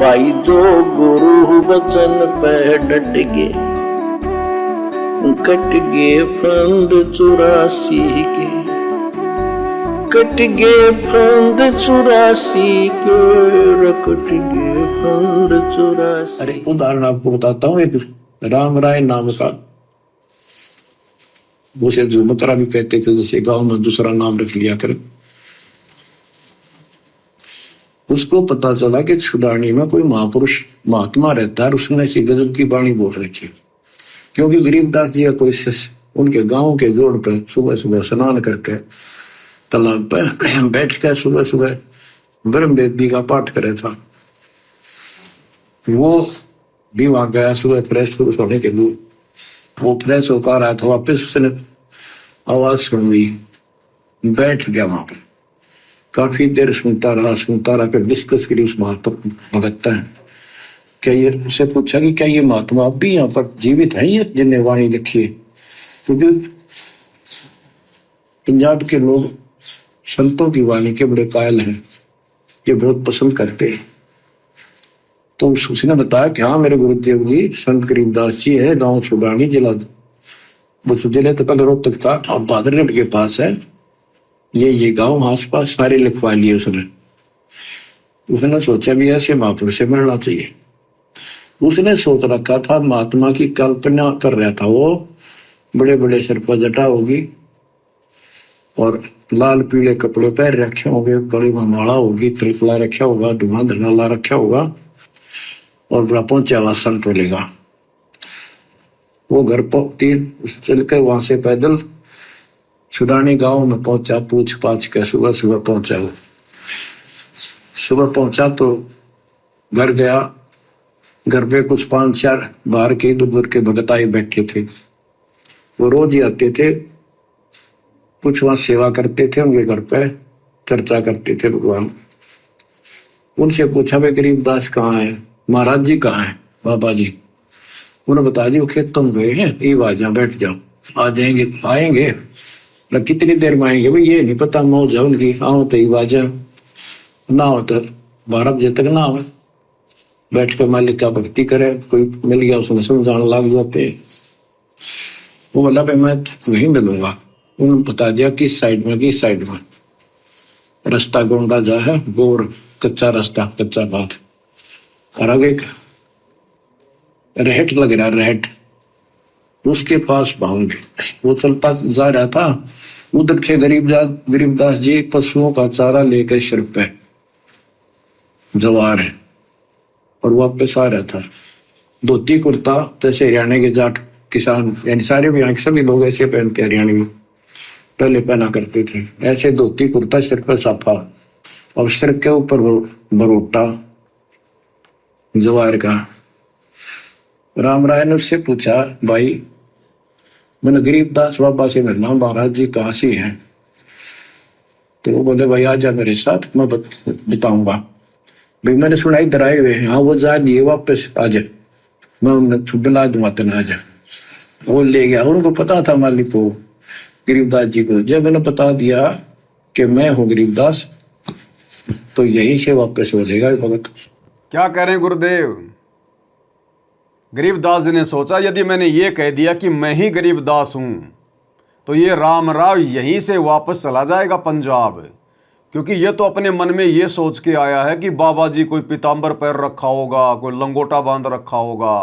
भाई जो गुरु वचन पे डट गए, कट गए फंद 84 के, कट गए फंद 84 के, कट गए फंद 84। अरे उदाहरण आपको बताता हूँ, एक राम राय नाम का, उसे झुमकरा भी कहते थे, जैसे गांव में दूसरा नाम रख लिया कर। उसको पता चला कि छुड़ानी में कोई महापुरुष महात्मा रहता है, उसने ऐसी गजब की वाणी बोल रखी। क्योंकि गरीबदास जी का कोई शिष्य उनके गांव के जोड़ पे सुबह सुबह स्नान करके तालाब पे बैठ कर सुबह सुबह ब्रह्म वेदी का पाठ करे था। वो भी वहां गया सुबह फ्रेश होने के लिए। वो फ्रेश होकर आया था, वापिस उसने आवाज सुन ली, बैठ गया वहां पर, काफी देर सुनता रहा फिर डिस्कस करी उस महात्मा भगत है। क्या ये उससे पूछा कि क्या ये महात्मा अब भी यहाँ पर जीवित है, ये जिन्हें वाणी लिखी है? क्योंकि पंजाब के लोग संतों की वाणी के बड़े कायल हैं, ये बहुत पसंद करते हैं। तो उसने बताया कि हाँ मेरे गुरुदेव जी संत गरीबदास जी है, गांव छुड़ानी जिला, वो जिले तो कल रोहतक था और बादरगढ़ के पास है। ये गांव आस पास सारे लिखवा लिए उसने सोचा भी ऐसे महापुरुष से मिलना चाहिए। उसने सोच रखा था, महात्मा की कल्पना कर रहा था वो, बड़े बड़े सिर पर जटा होगी और लाल पीले कपड़े पहन रखे होंगे, गले में माला होगी, तिलकला रखा होगा, धुआं धनाला रखा होगा और बड़ा पहुंचा हुआ संत मिलेगा। वो घर पर तीन चल के वहां से पैदल छुड़ानी गांव में पहुंचा, पूछ पाछ के सुबह सुबह पहुंचा। वो सुबह पहुंचा तो घर गया, घर पे कुछ 5-4 बाहर के दूर के भगत आए बैठे थे। वो रोज ही आते थे, कुछ वहां सेवा करते थे, उनके घर पे चर्चा करते थे भगवान। उनसे पूछा भाई गरीबदास कहाँ है, महाराज जी कहाँ है, बाबा जी? उन्होंने बता दी वो खेतों में गए हैं, ये आ जाओ बैठ जाओ, आ जाएंगे आएंगे। कितनी देर में आएंगे भाई ये नहीं पता, मौज है उनकी, आओ तो ही आ जाओ, ना हो तो 12 बजे तक ना हो, बैठ कर मालिक का भक्ति करे, कोई मिल गया उसमें समझाने लग जाते। वो बोला भाई मैं वहीं मिलूंगा। उन्होंने बता दिया किस साइड में रास्ता गोंडा जा है, गोर कच्चा रास्ता, कच्चा बात, और आगे रहट लग रहा, रहट उसके पास पहुंचे। वो चलता जा रहा था, उधर थे गरीबदास जी पशुओं का चारा लेकर सिर पे जवार है और वापस आ रहा था। धोती कुर्ता जैसे हरियाणा के जाट किसान यानी सारे भी यहाँ सभी लोग ऐसे पहनते, हरियाणा में पहले पहना करते थे ऐसे धोती कुर्ता, सिर पर साफा और सिर के ऊपर बरोटा जवार का। राम राय ने उससे पूछा भाई मैंने गरीबदास बाबा से मिलना, महाराज जी कहाँ से हैं? तो वो बोले भाई आ जा मेरे साथ, मैं बताऊंगा। भाई मैंने सुना इधर आए हुए हैं, हाँ वो जा दिए वापस आ जा, मैं उन्हें बुला दूंगा तेना आ जा। वो ले गया, उनको पता था मालिक को गरीबदास जी को। जब मैंने बता दिया कि मैं हूँ गरीबदास तो यहीं से वापस हो जाएगा भगत। क्या कह रहे हैं गुरुदेव? गरीबदास जी ने सोचा यदि मैंने ये कह दिया कि मैं ही गरीबदास हूं तो ये राम राव यहीं से वापस चला जाएगा पंजाब, क्योंकि ये तो अपने मन में ये सोच के आया है कि बाबा जी कोई पीताम्बर पैर रखा होगा, कोई लंगोटा बांध रखा होगा,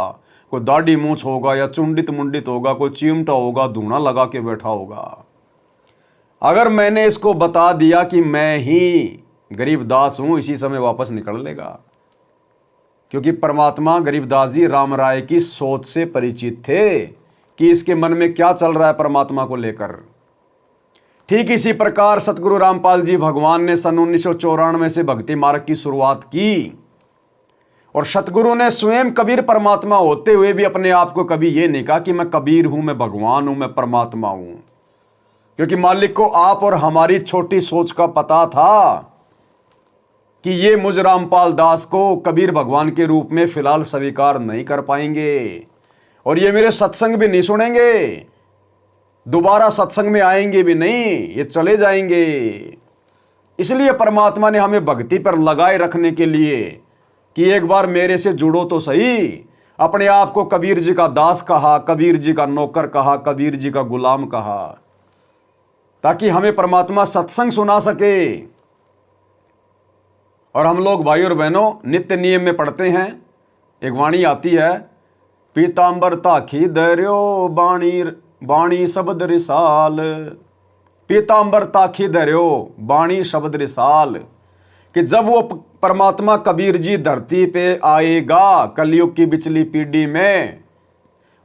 कोई दाढ़ी मूछ होगा या चुंडित मुंडित होगा, कोई चिमटा होगा, धूना लगा के बैठा होगा। अगर मैंने इसको बता दिया कि मैं ही गरीबदास हूं, इसी समय वापस निकल लेगा, क्योंकि परमात्मा गरीबदास जी राम राय की सोच से परिचित थे कि इसके मन में क्या चल रहा है परमात्मा को लेकर। ठीक इसी प्रकार सतगुरु रामपाल जी भगवान ने सन 1994 से भक्ति मार्ग की शुरुआत की और सतगुरु ने स्वयं कबीर परमात्मा होते हुए भी अपने आप को कभी ये नहीं कहा कि मैं कबीर हूं, मैं भगवान हूं, मैं परमात्मा हूं, क्योंकि मालिक को आप और हमारी छोटी सोच का पता था कि ये मुझ रामपाल दास को कबीर भगवान के रूप में फिलहाल स्वीकार नहीं कर पाएंगे और ये मेरे सत्संग भी नहीं सुनेंगे, दोबारा सत्संग में आएंगे भी नहीं, ये चले जाएंगे। इसलिए परमात्मा ने हमें भक्ति पर लगाए रखने के लिए कि एक बार मेरे से जुड़ो तो सही। अपने आप को कबीर जी का दास कहा, कबीर जी का नौकर कहा, कबीर जी का गुलाम कहा, ताकि हमें परमात्मा सत्संग सुना सके। और हम लोग भाई और बहनों नित्य नियम में पढ़ते हैं, एक वाणी आती है, पीतांबर ताखी दर्यो बाणी बाणी शब्द रिसाल, पीतांबर ताखी दर्यो बाणी शब्द रिसाल, कि जब वो परमात्मा कबीर जी धरती पे आएगा कलयुग की बिचली पीढ़ी में,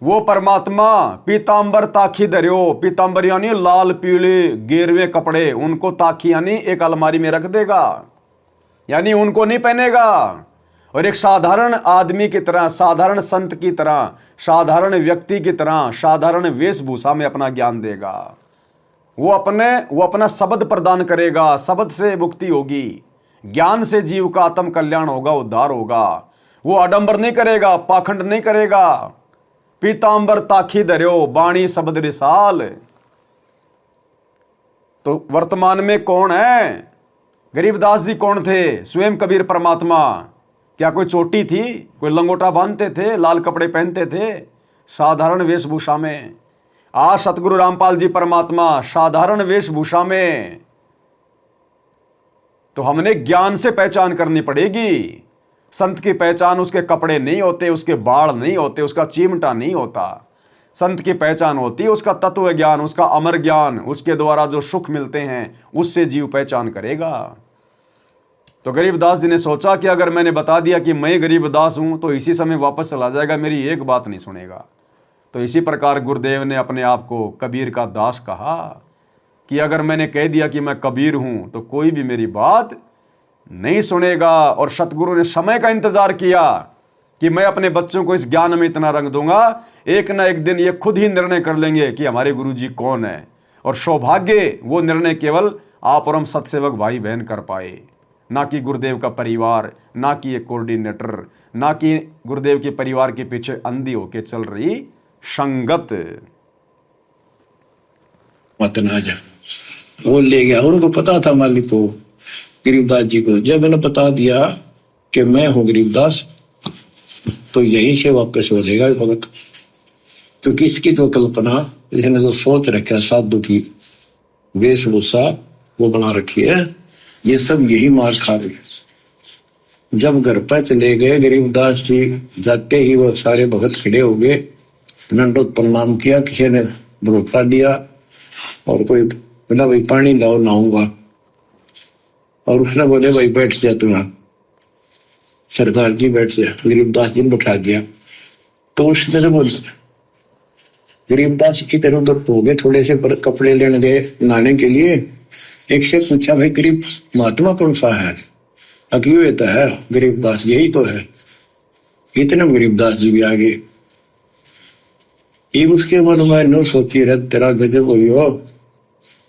वो परमात्मा पीतांबर ताखी दर्यो, पीतांबर यानी लाल पीले गेरवे कपड़े, उनको ताखी यानी एक अलमारी में रख देगा, यानी उनको नहीं पहनेगा, और एक साधारण आदमी की तरह, साधारण संत की तरह, साधारण व्यक्ति की तरह, साधारण वेशभूषा में अपना ज्ञान देगा। वो अपना शब्द प्रदान करेगा, शब्द से मुक्ति होगी, ज्ञान से जीव का आत्म कल्याण होगा, उद्धार होगा। वो आडंबर नहीं करेगा, पाखंड नहीं करेगा। पीतांबर ताखी धर्यो बाणी शब्द रिसाल। तो वर्तमान में कौन है? गरीबदास जी कौन थे? स्वयं कबीर परमात्मा। क्या कोई चोटी थी? कोई लंगोटा बांधते थे? लाल कपड़े पहनते थे? साधारण वेशभूषा में। आज सतगुरु रामपाल जी परमात्मा साधारण वेशभूषा में। तो हमने ज्ञान से पहचान करनी पड़ेगी। संत की पहचान उसके कपड़े नहीं होते, उसके बाल नहीं होते, उसका चिमटा नहीं होता। संत की पहचान होती है उसका तत्व ज्ञान, उसका अमर ज्ञान, उसके द्वारा जो सुख मिलते हैं उससे जीव पहचान करेगा। तो गरीबदास जी ने सोचा कि अगर मैंने बता दिया कि मैं गरीबदास हूं तो इसी समय वापस चला जाएगा, मेरी एक बात नहीं सुनेगा। तो इसी प्रकार गुरुदेव ने अपने आप को कबीर का दास कहा कि अगर मैंने कह दिया कि मैं कबीर हूं तो कोई भी मेरी बात नहीं सुनेगा। और सतगुरु ने समय का इंतजार किया कि मैं अपने बच्चों को इस ज्ञान में इतना रंग दूंगा, एक ना एक दिन ये खुद ही निर्णय कर लेंगे कि हमारे गुरु जी कौन है। और सौभाग्य वो निर्णय केवल आप और हम सत्सेवक भाई बहन कर पाए, ना कि गुरुदेव का परिवार, ना कि एक कोऑर्डिनेटर, ना कि गुरुदेव के परिवार के पीछे अंधी होके चल रही संगत। मतनाजा वो ले गया, उनको पता था मालिक को, गरीबदास जी को। जब मैंने बता दिया कि मैं हूं गरीबदास तो यहीं से वापस हो जाएगा भगत। तो किसकी तो कल्पना, इसने जो सोच रखा साधु की वेशभूषा वो बना रखी है, ये सब यही मार खा रही है। जब घर पर चले गए गरीबदास जी, जाते ही वो सारे भगत खड़े हो गए, दंडोत प्रणाम किया, किसी ने भरोसा दिया और कोई बोला भाई पानी लाओ नहाऊंगा, और उसने बोले भाई बैठ जा तू यहाँ। सरदार जी बैठ जा, गरीबदास जी ने बैठा दिया। तो उसने तो बोल गरीबदास इधर उधर हो गए, थोड़े से कपड़े लेने गए नहाने के लिए। एक से पूछा भाई गरीब महात्मा कौन सा है? अक्यूता है गरीबदास, यही तो है। इतने गरीबदास जी भी आ गए। ये उसके मन में न सोची रहे तेरा गजब हो,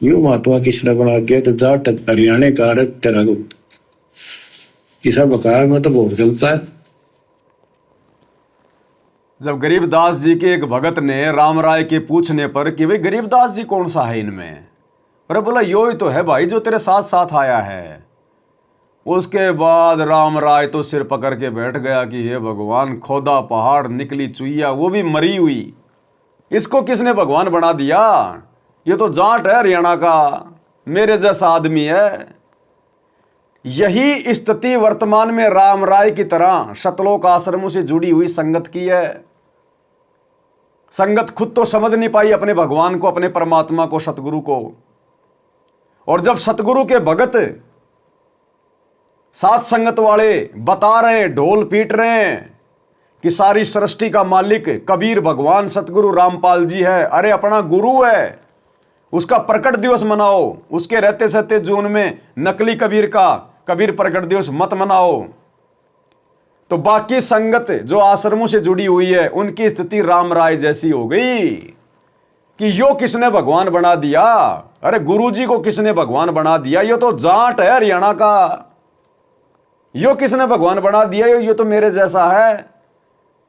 यू महात्मा किसने बना दिया? तो जाट हरियाणा का तेरा किसा बकाया में तो बहुत चलता है। जब गरीबदास जी के एक भगत ने राम राय के पूछने पर कि भाई गरीबदास जी कौन सा है इनमें, अरे बोला यो ही तो है भाई जो तेरे साथ साथ आया है। उसके बाद राम राय तो सिर पकड़ के बैठ गया कि हे भगवान, खोदा पहाड़ निकली चुईया, वो भी मरी हुई, इसको किसने भगवान बना दिया? ये तो जाट है हरियाणा का, मेरे जैसा आदमी है। यही स्थिति वर्तमान में राम राय की तरह सतलोक आश्रमों से जुड़ी हुई संगत की है। संगत खुद तो समझ नहीं पाई अपने भगवान को, अपने परमात्मा को, सतगुरु को। और जब सतगुरु के भगत साथ संगत वाले बता रहे हैं, ढोल पीट रहे हैं कि सारी सृष्टि का मालिक कबीर भगवान सतगुरु रामपाल जी है, अरे अपना गुरु है, उसका प्रकट दिवस मनाओ, उसके रहते सहते जून में नकली कबीर का कबीर प्रकट दिवस मत मनाओ। तो बाकी संगत जो आश्रमों से जुड़ी हुई है उनकी स्थिति राम राय जैसी हो गई कि यो किसने भगवान बना दिया? अरे गुरुजी को किसने भगवान बना दिया? यो तो जाट है हरियाणा का, यो किसने भगवान बना दिया? यो तो मेरे जैसा है।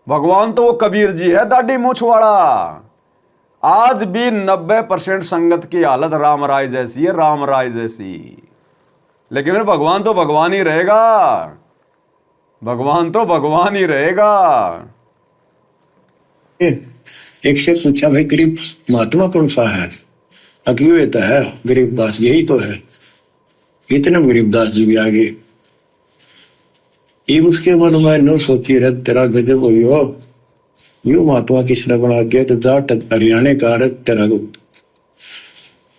भगवान तो वो कबीर जी है, दाढ़ी मूछ वाला। आज भी 90% संगत की हालत राम राय जैसी है, राम राय जैसी। लेकिन भगवान तो भगवान ही रहेगा। भगवान तो भगवान ही रहेगा। एक से पूछा, भाई गरीब महात्मा कौन सा है? अद्वैत है, गरीबदास यही तो है। इतने गरीबदास जी भी आगे। ये उसके मन में न सोची रहे तेरा गजब हुई हो, यू महात्मा किसने बना दिया? तो जाट हरियाणे का है तेरा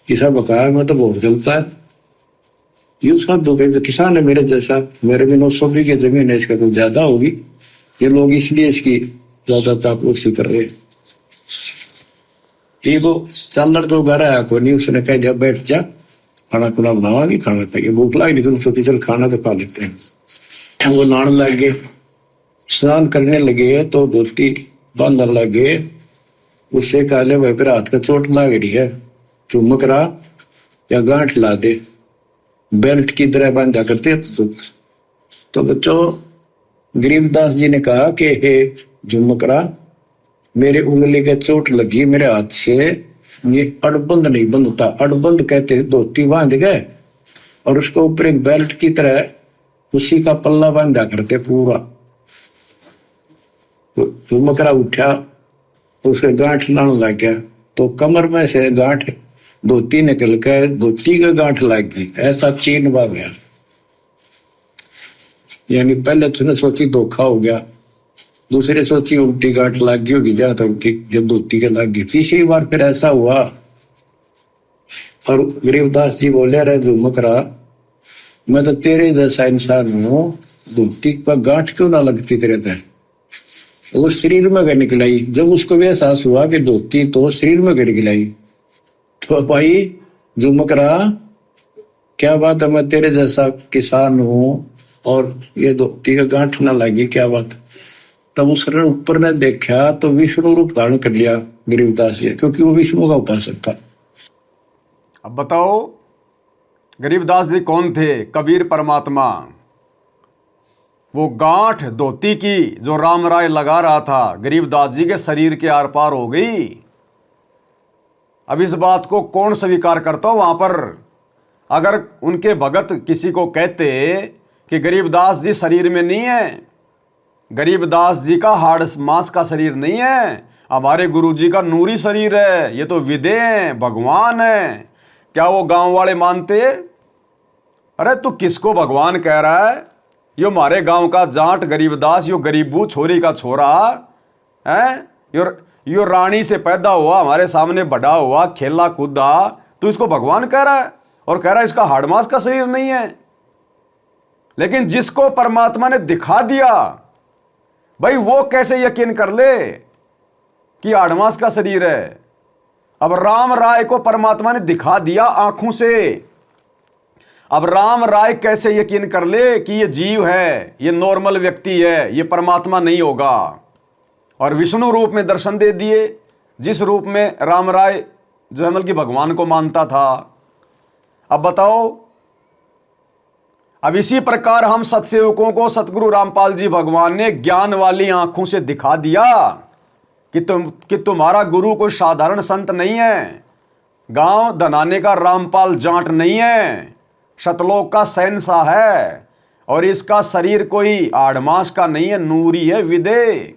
किसा बकाया में तो बहुत चलता है। यू सब दो किसान है मेरे जैसा, मेरे भी 900 बीघे जमीन है, इसका तो ज्यादा होगी। ये लोग इसलिए इसकी ज्यादा तापरूसी कर रहे हैं। ये वो चालर जो घर आया को नहीं, उसने कह दिया बैठ जा, खाना खुना बनावागी, खाना खाइए, भूख लगी नहीं तो सोची चल खाना तो खा लेते हैं। वो नहाने लग गए, स्नान करने लगे तो धोती बांधने लगे। उससे कहले भाई फिर हाथ का चोट लग रही है, चुमक रहा या गांठ ला दे, बेल्ट की तरह बांधा करते। तो बच्चों गरीबदास जी ने कहा कि हे झुमकरा, मेरे उंगली के चोट लगी मेरे हाथ से, ये अड़बंद नहीं बंधता। अड़बंद कहते धोती बांध गए और उसके ऊपर एक बेल्ट की तरह उसी का पल्ला बांधा करते पूरा। तो झुमकरा उठा तो उसके गांठ लाने लग गया, तो कमर में से गांठ धोती निकल के धोती का गांठ लग गई, ऐसा चीन बा गया। यानी पहले तुमने सोची धोखा हो गया, दूसरे सोची उल्टी गांठ लग गई होगी, ज्यादा उल्टी जब धोती के लग गई। तीसरी बार फिर ऐसा हुआ और गरीबदास जी बोले, अरे झुमकरा, मैं तो तेरे जैसा इंसान हूं, धोती पर गांठ क्यों ना लगती तेरे तय? वो शरीर में गड़ निकलाई। जब उसको भी एहसास हुआ कि धोती तो शरीर में गड़ गिलाई, तो भाई झुमकरा क्या बात है, मैं तेरे जैसा किसान हूं और ये धोती का गांठ ना लगी, क्या बात? तब उसने ऊपर ने देखा तो विष्णु रूप धारण कर लिया गरीबदास जी, क्योंकि वो विष्णु का उपासक था। अब बताओ गरीबदास जी कौन थे? कबीर परमात्मा। वो गांठ धोती की जो राम राय लगा रहा था गरीबदास जी के शरीर के आर पार हो गई। अब इस बात को कौन स्वीकार करता हो वहां पर? अगर उनके भगत किसी को कहते कि गरीबदास जी शरीर में नहीं है, गरीबदास जी का हाड़ मांस का शरीर नहीं है, हमारे गुरु जी का नूरी शरीर है, ये तो विदे हैं, भगवान है, क्या वो गांव वाले मानते? अरे तू किसको भगवान कह रहा है? यो हमारे गांव का जाट गरीबदास, यो गरीबू छोरी का छोरा है, यो रानी से पैदा हुआ, हमारे सामने बड़ा हुआ, खेला कूदा, तू इसको भगवान कह रहा है और कह रहा है इसका हाड़ मांस का शरीर नहीं है। लेकिन जिसको परमात्मा ने दिखा दिया, भाई वो कैसे यकीन कर ले कि हाड़ मांस का शरीर है? अब राम राय को परमात्मा ने दिखा दिया आंखों से, अब राम राय कैसे यकीन कर ले कि ये जीव है, ये नॉर्मल व्यक्ति है, ये परमात्मा नहीं होगा? और विष्णु रूप में दर्शन दे दिए, जिस रूप में राम राय जो है बल्कि भगवान को मानता था। अब बताओ, अब इसी प्रकार हम सत्सेवकों को सतगुरु रामपाल जी भगवान ने ज्ञान वाली आंखों से दिखा दिया कि तुम्हारा गुरु कोई साधारण संत नहीं है, गांव धनाने का रामपाल जाट नहीं है, शतलोक का शहंशाह है, और इसका शरीर कोई आड़मास का नहीं है, नूरी है, विदे।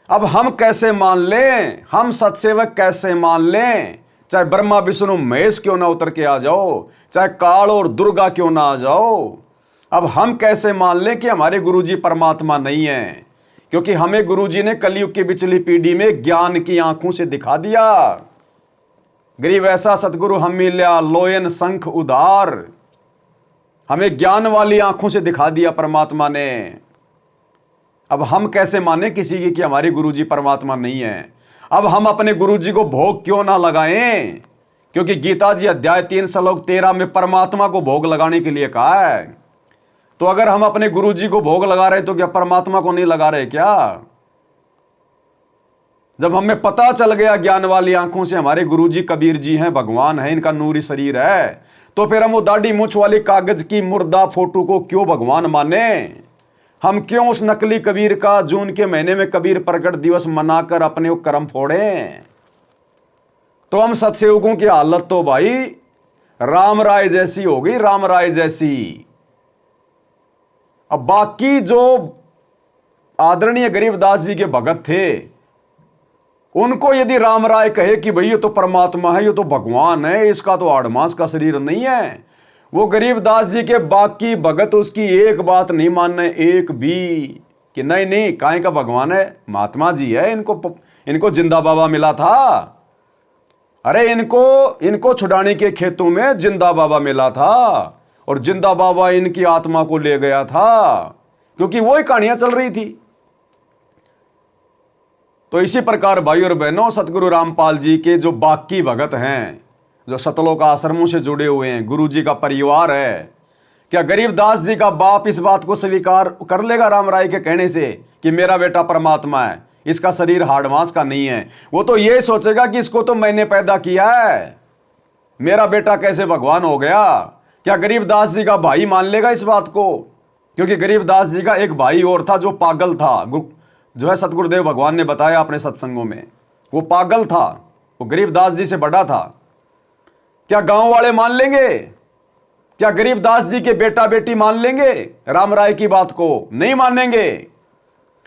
अब हम कैसे मान लें, हम सत्सेवक कैसे मान लें? चाहे ब्रह्मा विष्णु महेश क्यों ना उतर के आ जाओ, चाहे काल और दुर्गा क्यों ना आ जाओ, अब हम कैसे मान लें कि हमारे गुरुजी परमात्मा नहीं है? क्योंकि हमें गुरुजी ने कलयुग की पिछली पीढ़ी में ज्ञान की आंखों से दिखा दिया। गरीब ऐसा सतगुरु हम मिल्या लोयन शंख उधार, हमें ज्ञान वाली आंखों से दिखा दिया परमात्मा ने। अब हम कैसे माने किसी की कि हमारे गुरुजी परमात्मा नहीं है? अब हम अपने गुरुजी को भोग क्यों ना लगाएं? क्योंकि गीता जी अध्याय 3 श्लोक 13 में परमात्मा को भोग लगाने के लिए कहा है। तो अगर हम अपने गुरुजी को भोग लगा रहे तो क्या परमात्मा को नहीं लगा रहे क्या? जब हमें पता चल गया ज्ञान वाली आंखों से हमारे गुरुजी कबीर जी हैं, भगवान है, इनका नूरी शरीर है, तो फिर हम वो दाढ़ी मूछ वाली कागज की मुर्दा फोटो को क्यों भगवान माने? हम क्यों उस नकली कबीर का जून के महीने में कबीर प्रकट दिवस मनाकर अपने वो कर्म फोड़े? तो हम सत्सेवकों की हालत तो भाई राम राय जैसी हो गई, राम राय जैसी। अब बाकी जो आदरणीय गरीबदास जी के भगत थे, उनको यदि राम राय कहे कि भाई ये तो परमात्मा है, ये तो भगवान है, इसका तो आड़मास का शरीर नहीं है, वो गरीबदास जी के बाकी भगत उसकी एक बात नहीं मानने, एक भी, कि नहीं नहीं काहे का भगवान है, महात्मा जी है, इनको जिंदा बाबा मिला था। अरे इनको छुड़ाने के खेतों में जिंदा बाबा मिला था और जिंदा बाबा इनकी आत्मा को ले गया था, क्योंकि वही कहानियां चल रही थी। तो इसी प्रकार भाई और बहनों, सतगुरु रामपाल जी के जो बाकी भगत हैं, जो सतलोक आश्रमों से जुड़े हुए हैं, गुरु जी का परिवार है, क्या गरीबदास जी का बाप इस बात को स्वीकार कर लेगा राम राय के कहने से कि मेरा बेटा परमात्मा है, इसका शरीर हाड़ मांस का नहीं है? वो तो ये सोचेगा कि इसको तो मैंने पैदा किया है, मेरा बेटा कैसे भगवान हो गया? क्या गरीबदास जी का भाई मान लेगा इस बात को? क्योंकि गरीबदास जी का एक भाई और था जो पागल था, जो है सतगुरुदेव भगवान ने बताया अपने सत्संगों में, वो पागल था, वो गरीबदास जी से बड़ा था। क्या गांव वाले मान लेंगे? क्या गरीबदास जी के बेटा बेटी मान लेंगे राम राय की बात को? नहीं मानेंगे।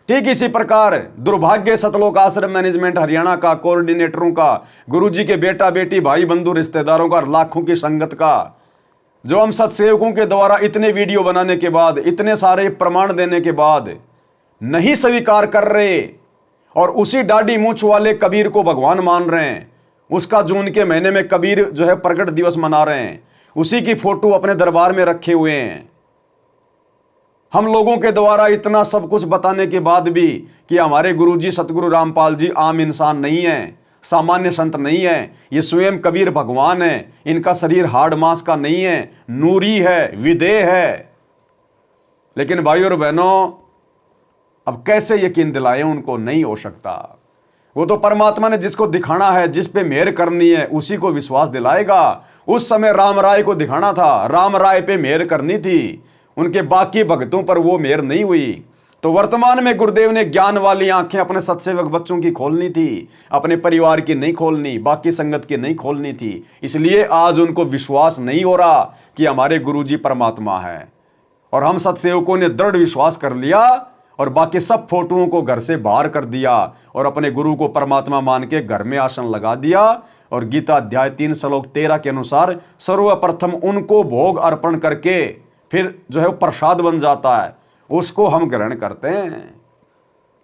ठीक इसी प्रकार दुर्भाग्य सतलोक आश्रम मैनेजमेंट हरियाणा का, कोऑर्डिनेटरों का, गुरुजी के बेटा बेटी, भाई बंधु रिश्तेदारों का, लाखों की संगत का, जो हम सत्सेवकों के द्वारा इतने वीडियो बनाने के बाद, इतने सारे प्रमाण देने के बाद नहीं स्वीकार कर रहे और उसी डाडी मूछ वाले कबीर को भगवान मान रहे हैं, उसका जून के महीने में कबीर जो है प्रकट दिवस मना रहे हैं, उसी की फोटो अपने दरबार में रखे हुए हैं। हम लोगों के द्वारा इतना सब कुछ बताने के बाद भी कि हमारे गुरुजी सतगुरु रामपाल जी आम इंसान नहीं है, सामान्य संत नहीं है, ये स्वयं कबीर भगवान है, इनका शरीर हाड़ मांस का नहीं है, नूरी है, विदेह है। लेकिन भाई और बहनों, अब कैसे यकीन दिलाएं उनको? नहीं हो सकता। वो तो परमात्मा ने जिसको दिखाना है, जिस पे मेहर करनी है, उसी को विश्वास दिलाएगा। उस समय राम राय को दिखाना था, राम राय पे मेहर करनी थी, उनके बाकी भक्तों पर वो मेहर नहीं हुई। तो वर्तमान में गुरुदेव ने ज्ञान वाली आंखें अपने सत्सेवक बच्चों की खोलनी थी, अपने परिवार की नहीं खोलनी, बाकी संगत की नहीं खोलनी थी। इसलिए आज उनको विश्वास नहीं हो रहा कि हमारे गुरुजी परमात्मा है, और हम सत्सेवकों ने दृढ़ विश्वास कर लिया और बाकी सब फोटोओं को घर से बाहर कर दिया और अपने गुरु को परमात्मा मान के घर में आसन लगा दिया। और गीता अध्याय 3 श्लोक 13 के अनुसार सर्वप्रथम उनको भोग अर्पण करके फिर जो है प्रसाद बन जाता है, उसको हम ग्रहण करते हैं।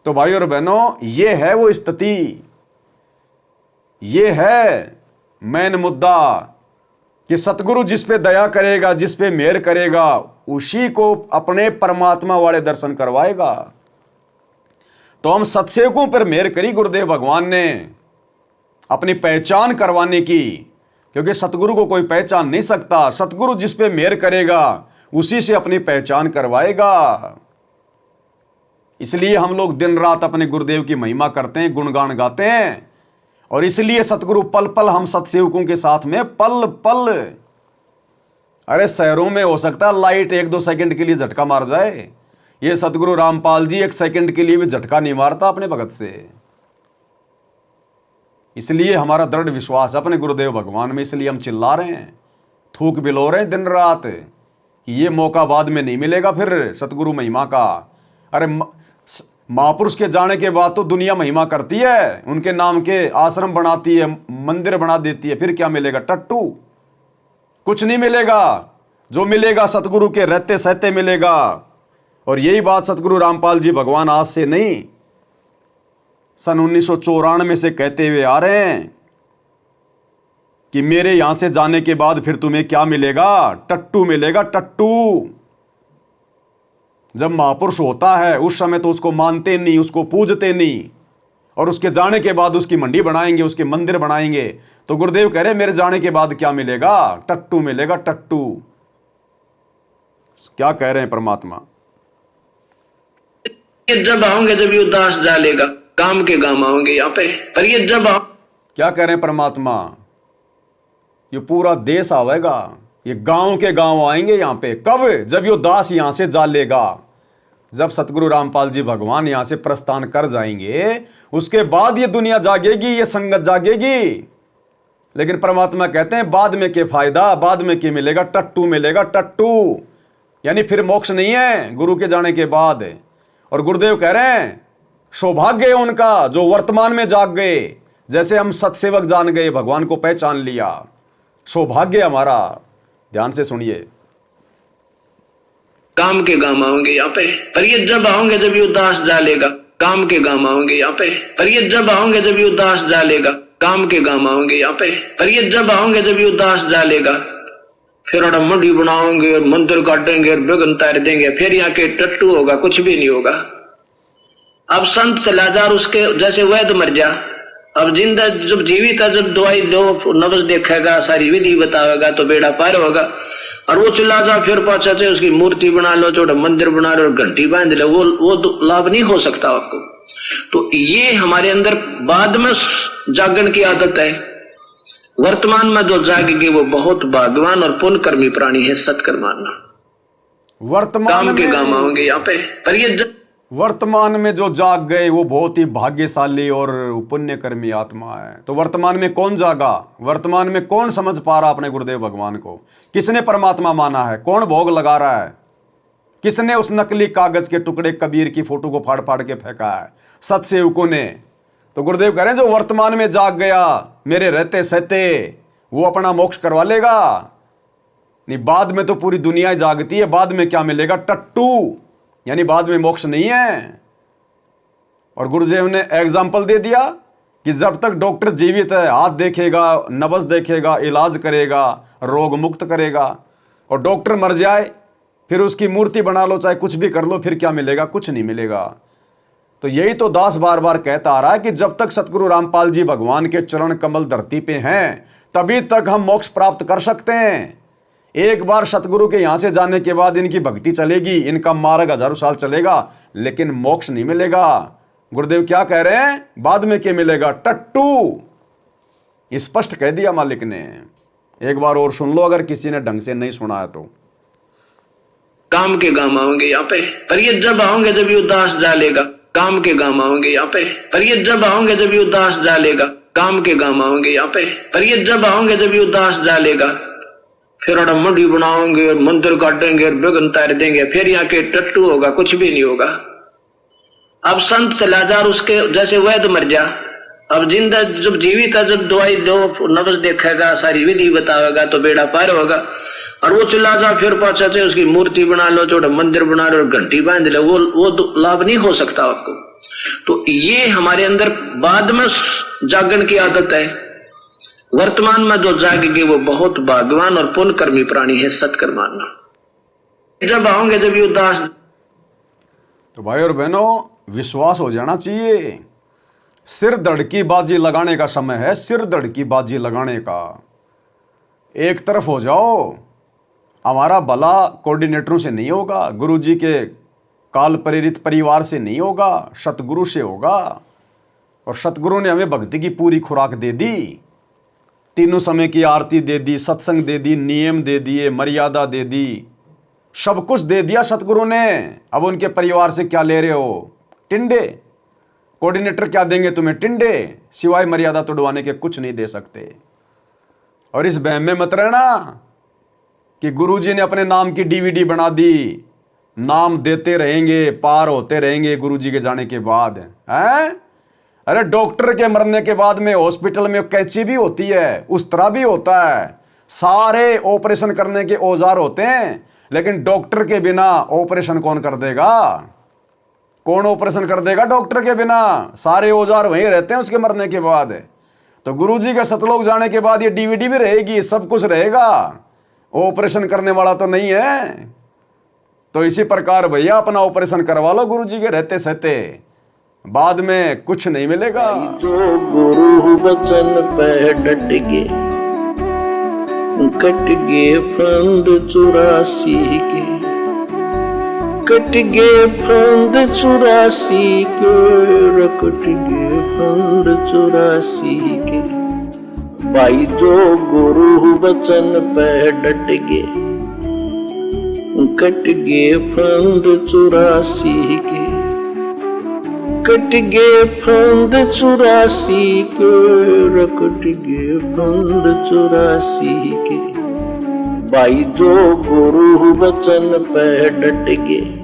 तो भाई और बहनों, ये है वो स्थिति, ये है मेन मुद्दा कि सतगुरु जिस पे दया करेगा, जिस पे मेहर करेगा, उसी को अपने परमात्मा वाले दर्शन करवाएगा। तो हम सत्सेवकों पर मेहर करी गुरुदेव भगवान ने अपनी पहचान करवाने की, क्योंकि सतगुरु को कोई पहचान नहीं सकता। सतगुरु जिस पे मेहर करेगा उसी से अपनी पहचान करवाएगा। इसलिए हम लोग दिन रात अपने गुरुदेव की महिमा करते हैं, गुणगान गाते हैं, और इसलिए सतगुरु पल पल हम सत्सेवकों के साथ में पल पल। अरे शहरों में हो सकता है लाइट 1-2 सेकंड के लिए झटका मार जाए, ये सतगुरु रामपाल जी 1 सेकंड के लिए भी झटका नहीं मारता अपने भगत से। इसलिए हमारा दृढ़ विश्वास अपने गुरुदेव भगवान में, इसलिए हम चिल्ला रहे हैं, थूक बिलो रहे हैं दिन रात कि ये मौका बाद में नहीं मिलेगा फिर सतगुरु महिमा का। अरे महापुरुष के जाने के बाद तो दुनिया महिमा करती है, उनके नाम के आश्रम बनाती है, मंदिर बना देती है, फिर क्या मिलेगा? टट्टू, कुछ नहीं मिलेगा। जो मिलेगा सतगुरु के रहते सहते मिलेगा। और यही बात सतगुरु रामपाल जी भगवान आज से नहीं, सन 1994 से कहते हुए आ रहे हैं कि मेरे यहां से जाने के बाद फिर तुम्हें क्या मिलेगा? टट्टू मिलेगा, टट्टू। जब महापुरुष होता है उस समय तो उसको मानते नहीं, उसको पूजते नहीं, और उसके जाने के बाद उसकी मंडी बनाएंगे, उसके मंदिर बनाएंगे। तो गुरुदेव कह रहे मेरे जाने के बाद क्या मिलेगा? टट्टू मिलेगा, टट्टू। क्या कह रहे हैं परमात्मा? जब आओगे जब ये उदास डालेगा, काम के काम आओगे यहाँ पे, पर ये जब क्या कह रहे हैं परमात्मा? ये पूरा देश आवेगा, ये गांव के गांव आएंगे यहाँ पे। कब? जब ये दास यहां से जा लेगा, जब सतगुरु रामपाल जी भगवान यहां से प्रस्थान कर जाएंगे, उसके बाद ये दुनिया जागेगी, ये संगत जागेगी। लेकिन परमात्मा कहते हैं बाद में के फायदा, बाद में के मिलेगा? टट्टू मिलेगा, टट्टू। यानी फिर मोक्ष नहीं है गुरु के जाने के बाद। और गुरुदेव कह रहे हैं सौभाग्य है उनका जो वर्तमान में जाग गए, जैसे हम सत्सेवक जान गए, भगवान को पहचान लिया, सौभाग्य हमारा। ध्यान से सुनिए। काम के काम आओगे यहाँ पे, पर ये जब आओगे जब ये उदास डालेगा। काम के काम आओगे यहाँ पे, पर ये जब आओगे जब ये उदास डालेगा। काम के काम आओगे यहाँ पे, पर ये जब आओगे जब ये उदास डालेगा। फिर और मंडी बनाओगे और मंदिर काटेंगे और बेगन तार देंगे, फिर यहाँ के टट्टू होगा, कुछ भी नहीं होगा। अब संत चला जा और उसके जैसे वैद्य मर जा। अब जिंदा जब जीवित है, जब दवाई दो, नब्ज देखेगा, सारी विधि बतावेगा तो बेड़ा पार होगा। और वो चला जा फिर पाछा से उसकी मूर्ति बना लो, छोटा मंदिर बना लो और घंटी बांध लो, वो लाभ नहीं हो सकता आपको। तो ये हमारे अंदर बाद में जागरण की आदत है। वर्तमान में जो जागेंगे वो बहुत भाग्यवान और पुण्यकर्मी प्राणी है। सत्कर्माना वर्तमान काम के काम आओगे यहाँ पे, पर ये वर्तमान में जो जाग गए वो बहुत ही भाग्यशाली और पुण्यकर्मी आत्मा है। तो वर्तमान में कौन जागा? वर्तमान में कौन समझ पा रहा अपने गुरुदेव भगवान को? किसने परमात्मा माना है? कौन भोग लगा रहा है? किसने उस नकली कागज के टुकड़े कबीर की फोटो को फाड़ फाड़ के फेंका है? सत्सेवकों ने। तो गुरुदेव कह रहे हैं जो वर्तमान में जाग गया मेरे रहते सहते, वो अपना मोक्ष करवा लेगा। नहीं, बाद में तो पूरी दुनिया जागती है, बाद में क्या मिलेगा? टट्टू, यानी बाद में मोक्ष नहीं है। और गुरुदेव ने एग्जाम्पल दे दिया कि जब तक डॉक्टर जीवित है, हाथ देखेगा, नब्ज देखेगा, इलाज करेगा, रोग मुक्त करेगा। और डॉक्टर मर जाए फिर उसकी मूर्ति बना लो, चाहे कुछ भी कर लो, फिर क्या मिलेगा? कुछ नहीं मिलेगा। तो यही तो दास बार बार कहता आ रहा है कि जब तक सतगुरु रामपाल जी भगवान के चरण कमल धरती पे हैं, तभी तक हम मोक्ष प्राप्त कर सकते हैं। एक बार सतगुरु के यहां से जाने के बाद इनकी भक्ति चलेगी, इनका मार्ग हजारों साल चलेगा, लेकिन मोक्ष नहीं मिलेगा। गुरुदेव क्या कह रहे हैं? बाद में क्या मिलेगा? टट्टू। स्पष्ट कह दिया मालिक ने। एक बार और सुन लो अगर किसी ने ढंग से नहीं सुना है तो। काम के काम आओगे यहाँ पे, पर ये जब आओगे जब ये उदास डालेगा। काम के काम आओगे यहाँ पे, पर ये जब आओगे जब ये उदास डालेगा। काम के काम आओगे यहाँ पे, पर ये जब आओगे जब ये उदास डालेगा। फिर और मंडी बनाओगे और मंदिर काटेंगे और बेगन तार देंगे, फिर यहाँ के टट्टू होगा, कुछ भी नहीं होगा। अब संत चला जा और उसके जैसे वैद्य मर जा। अब जिंदा जब जीवित है, जब दवाई दो, नब्ज देखेगा, सारी विधि बतावेगा तो बेड़ा पार होगा। और वो चला जा फिर पाछा से उसकी मूर्ति बना लो, छोटा मंदिर बना लो और घंटी बांध लो, वो लाभ नहीं हो सकता आपको। तो ये हमारे अंदर बाद में जागरण की आदत है। वर्तमान में जो जागेंगे वो बहुत भाग्यवान और पुण्यकर्मी प्राणी है। सत्कर्माना जब आओगे जब ये उदास। तो भाई और बहनों, विश्वास हो जाना चाहिए। सिर धड़ की बाजी लगाने का समय है, सिर धड़ की बाजी लगाने का। एक तरफ हो जाओ। हमारा भला कोऑर्डिनेटरों से नहीं होगा, गुरुजी के काल प्रेरित परिवार से नहीं होगा, सतगुरु से होगा। और सतगुरु ने हमें भक्ति की पूरी खुराक दे दी, तीनों समय की आरती दे दी, सत्संग दे दी, नियम दे दिए, मर्यादा दे दी, सब कुछ दे दिया सतगुरु ने। अब उनके परिवार से क्या ले रहे हो? टिंडे। कोऑर्डिनेटर क्या देंगे तुम्हें? टिंडे, सिवाय मर्यादा तोड़वाने के कुछ नहीं दे सकते। और इस बहम में मत रहना कि गुरुजी ने अपने नाम की डीवीडी बना दी, नाम देते रहेंगे, पार होते रहेंगे गुरुजी के जाने के बाद। हैं? अरे डॉक्टर के मरने के बाद में हॉस्पिटल में कैंची भी होती है, उस तरह भी होता है। सारे ऑपरेशन करने के औजार होते हैं, लेकिन डॉक्टर के बिना ऑपरेशन कौन कर देगा? कौन ऑपरेशन कर देगा डॉक्टर के बिना? सारे औजार वहीं रहते हैं उसके मरने के बाद। तो गुरुजी के सतलोक जाने के बाद ये डीवीडी भी रहेगी, सब कुछ रहेगा। ऑपरेशन करने वाला तो नहीं है। तो इसी प्रकार भैया अपना ऑपरेशन करवा लो गुरुजी के रहते सहते, बाद में कुछ नहीं मिलेगा। जो गुरु बचन पे डट गे, कट गे फंद 84 के, कट गे फंद 84 के, कट गे फंद 84 के। भाई जो गुरु बचन पे डट गे, कट गे फंद 84 के, कट गे फंद 84 के, कट गे फंद 84 के। भाई जो गुरु बचन पे डट गए